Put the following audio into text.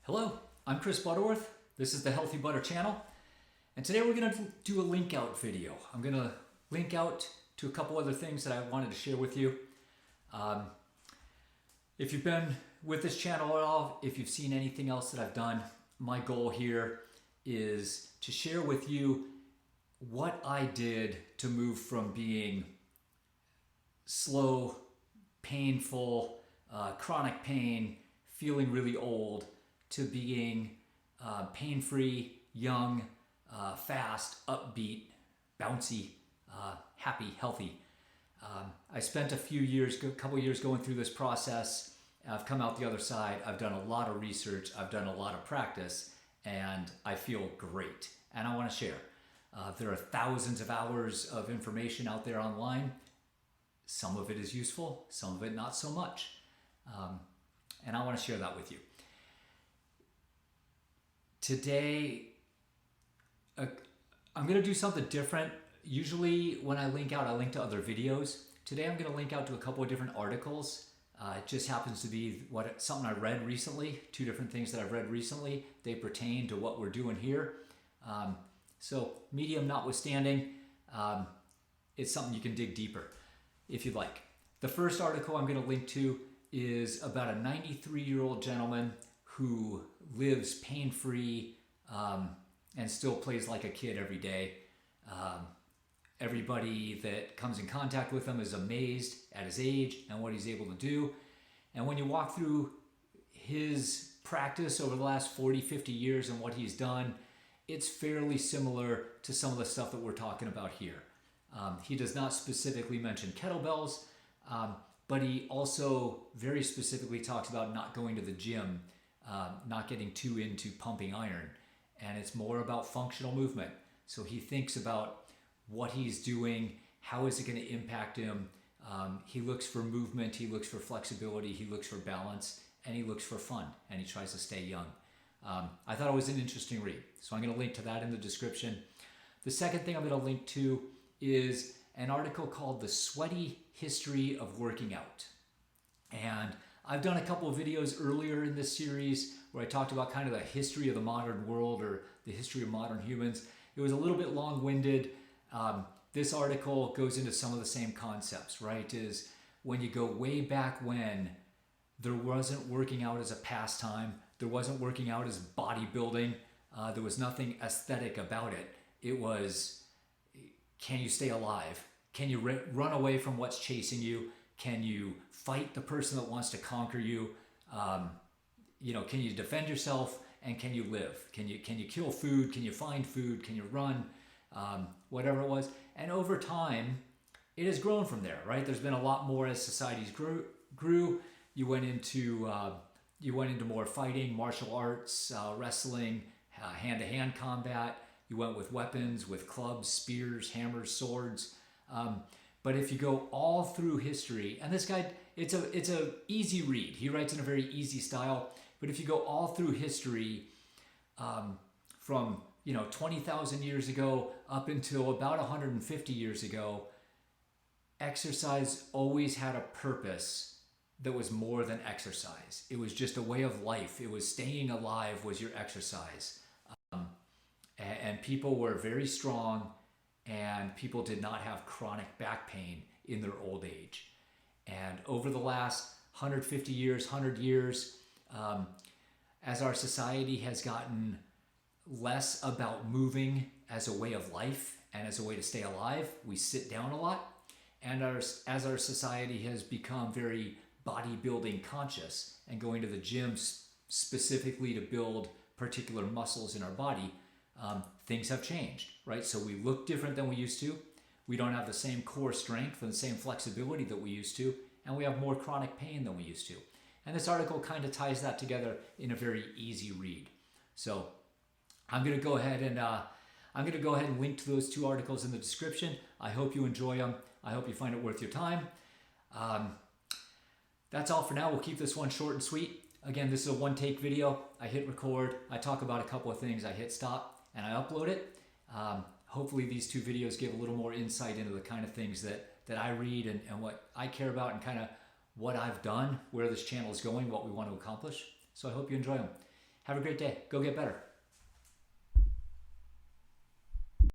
Hello, I'm Chris Butterworth. This is the Healthy Butter channel. And today we're going to do a link out video. I'm going to link out to a couple other things that I wanted to share with you. If you've been with this channel at all, if you've seen anything else that I've done, my goal here is to share with you what I did to move from being slow, painful, chronic pain, feeling really old, to being pain-free, young, fast, upbeat, bouncy, happy, healthy. I spent a couple years going through this process. I've come out the other side. I've done a lot of research. I've done a lot of practice, and I feel great. And I want to share. There are thousands of hours of information out there online. Some of it is useful, some of it not so much. And I want to share that with you. Today, I'm going to do something different. Usually when I link out, I link to other videos. Today I'm going to link out to a couple of different articles. It just happens to be something I read recently, two different things that I've read recently. They pertain to what we're doing here. So medium notwithstanding, it's something you can dig deeper if you'd like. The first article I'm going to link to is about a 93-year-old gentleman who lives pain-free and still plays like a kid every day. Everybody that comes in contact with him is amazed at his age and what he's able to do. And when you walk through his practice over the last 40, 50 years and what he's done, it's fairly similar to some of the stuff that we're talking about here. He does not specifically mention kettlebells, but he also very specifically talks about not going to the gym, not getting too into pumping iron. And it's more about functional movement. So he thinks about what he's doing, how is it going to impact him. He looks for movement, he looks for flexibility, he looks for balance, and he looks for fun, and he tries to stay young. I thought it was an interesting read, so I'm going to link to that in the description. The second thing I'm going to link to is an article called The Sweaty History of Working Out. And I've done a couple of videos earlier in this series where I talked about kind of the history of the modern world or the history of modern humans. It was a little bit long-winded. This article goes into some of the same concepts, right? Is when you go way back when, there wasn't working out as a pastime. There wasn't working out as bodybuilding. There was nothing aesthetic about it. It was, can you stay alive? Can you run away from what's chasing you? Can you fight the person that wants to conquer you? Can you defend yourself, and can you live? Can you kill food? Can you find food? Can you run? Whatever it was. And over time, it has grown from there, right? There's been a lot more as societies grew. You went into more fighting, martial arts, wrestling, hand-to-hand combat. You went with weapons, with clubs, spears, hammers, swords. But if you go all through history, and this guy, it's a easy read. He writes in a very easy style. But if you go all through history, from 20,000 years ago up until about 150 years ago, exercise always had a purpose that was more than exercise. It was just a way of life. It was staying alive was your exercise. And people were very strong, and people did not have chronic back pain in their old age. And over the last 150 years, 100 years, as our society has gotten less about moving as a way of life and as a way to stay alive, we sit down a lot. And as our society has become very bodybuilding conscious and going to the gym specifically to build particular muscles in our body, things have changed, right? So we look different than we used to. We don't have the same core strength and the same flexibility that we used to, and we have more chronic pain than we used to. And this article kind of ties that together in a very easy read. So I'm going to go ahead and link to those two articles in the description. I hope you enjoy them. I hope you find it worth your time. That's all for now. We'll keep this one short and sweet. Again, this is a one-take video. I hit record. I talk about a couple of things. I hit stop and I upload it. Hopefully these two videos give a little more insight into the kind of things that I read and what I care about, and kind of what I've done, where this channel is going, what we want to accomplish. So I hope you enjoy them. Have a great day. Go get better.